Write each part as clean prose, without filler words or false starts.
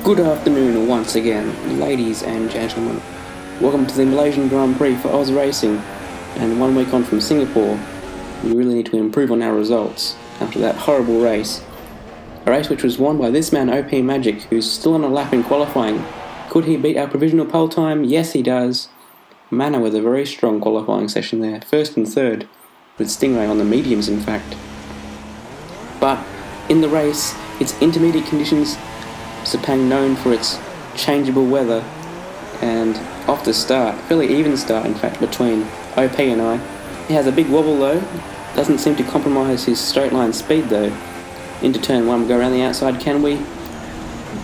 Good afternoon once again, ladies and gentlemen. Welcome to the Malaysian Grand Prix for Oz Racing, and 1 week on from Singapore, we really need to improve on our results after that horrible race. A race which was won by this man OP Magic, who's still on a lap in qualifying. Could he beat our provisional pole time? Yes, he does. Mana with a very strong qualifying session there, first and third, with Stingray on the mediums in fact. But in the race, it's intermediate conditions, Sepang known for its changeable weather, and off the start, fairly even start in fact between OP and I. He has a big wobble though, doesn't seem to compromise his straight line speed though. Into turn 1, we go around the outside, can we?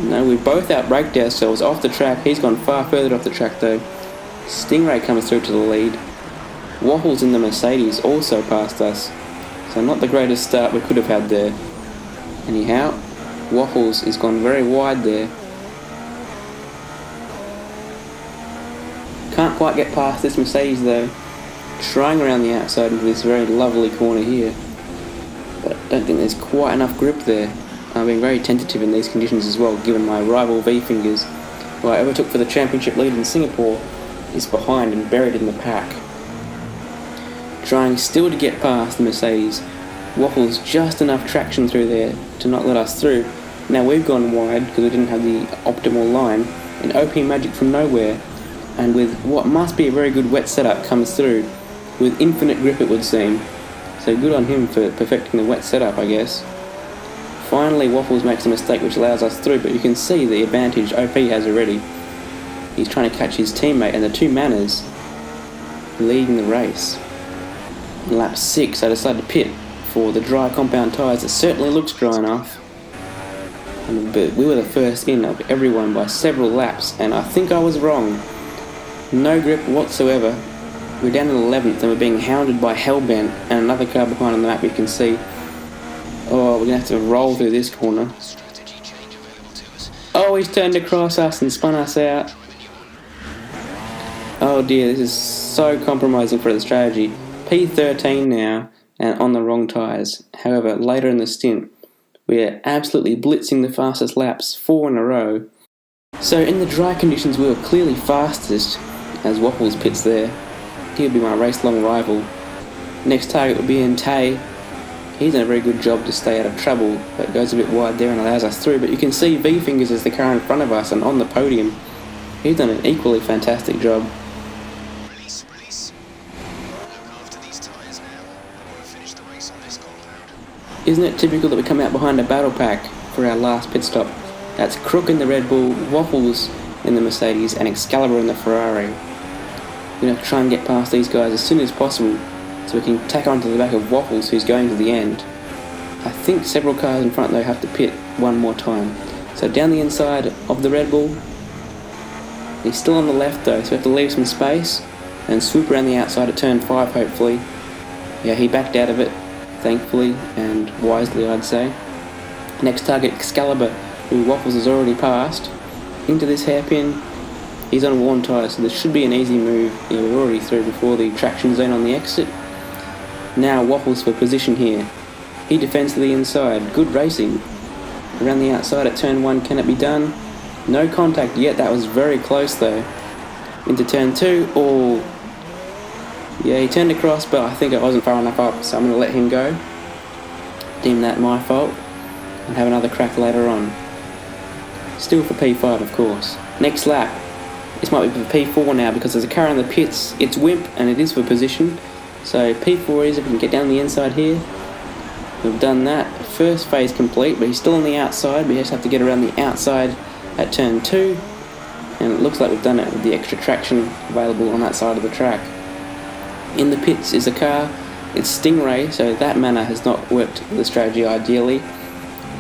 No, we both outbraked ourselves off the track. He's gone far further off the track though. Stingray comes through to the lead. Waffles in the Mercedes also passed us, so not the greatest start we could have had there. Anyhow, Waffles is gone very wide there. Can't quite get past this Mercedes though. Trying around the outside into this very lovely corner here, but I don't think there's quite enough grip there. I've been very tentative in these conditions as well, given my rival V-Fingers, who I overtook for the championship lead in Singapore, is behind and buried in the pack. Trying still to get past the Mercedes. Waffles just enough traction through there to not let us through. Now we've gone wide because we didn't have the optimal line, and OP Magic from nowhere, and with what must be a very good wet setup, comes through with infinite grip it would seem. So good on him for perfecting the wet setup, I guess. Finally Waffles makes a mistake which allows us through, but you can see the advantage OP has already. He's trying to catch his teammate, and the two Manas leading the race. In lap 6 I decided to pit for the dry compound tyres. It certainly looks dry enough, but we were the first in of everyone by several laps, and I think I was wrong. No grip whatsoever. We're down in 11th and we're being hounded by Hellbent and another car behind on the map you can see. Oh, we're going to have to roll through this corner. Oh, he's turned across us and spun us out. Oh dear, this is so compromising for the strategy. P13 now, and on the wrong tyres. However, later in the stint, we are absolutely blitzing the fastest laps, 4 in a row. So in the dry conditions we were clearly fastest, as Waffles pits there. He'll be my race-long rival. Next target will be in Tay. He's done a very good job to stay out of trouble, but goes a bit wide there and allows us through. But you can see V-Fingers is the car in front of us and on the podium. He's done an equally fantastic job. Isn't it typical that we come out behind a battle pack for our last pit stop? That's Crook in the Red Bull, Waffles in the Mercedes, and Excalibur in the Ferrari. We're going to try and get past these guys as soon as possible, so we can tack onto the back of Waffles, who's going to the end. I think several cars in front though have to pit one more time. So down the inside of the Red Bull. He's still on the left though, so we have to leave some space and swoop around the outside at turn 5 hopefully. Yeah, he backed out of it, thankfully, and wisely I'd say. Next target, Excalibur, who Waffles has already passed. Into this hairpin. He's on worn tyres, so this should be an easy move. Yeah, we're already through before the traction zone on the exit. Now Waffles for position here. He defends to the inside. Good racing. Around the outside at turn 1, can it be done? No contact yet, that was very close though. Into turn 2, oh. Yeah, he turned across, but I think it wasn't far enough up, so I'm going to let him go. Deem that my fault, and have another crack later on. Still for P5 of course. Next lap. This might be for P4 now because there's a car in the pits. It's Wimp and it is for position. So P4 is if we can get down the inside here. We've done that. First phase complete, but he's still on the outside. We just have to get around the outside at turn 2. And it looks like we've done it with the extra traction available on that side of the track. In the pits is a car. It's Stingray, so that manner has not worked the strategy ideally.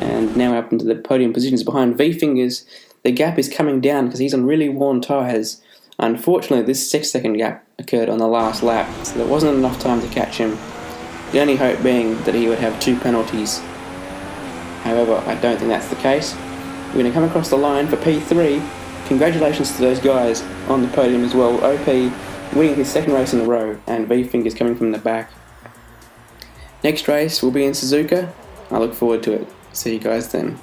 And now we're up into the podium positions behind V-Fingers. The gap is coming down because he's on really worn tyres. Unfortunately, this 6-second gap occurred on the last lap, so there wasn't enough time to catch him. The only hope being that he would have 2 penalties. However, I don't think that's the case. We're going to come across the line for P3. Congratulations to those guys on the podium as well. OP winning his 2nd race in a row, and V-Fingers coming from the back. Next race will be in Suzuka. I look forward to it. See you guys then.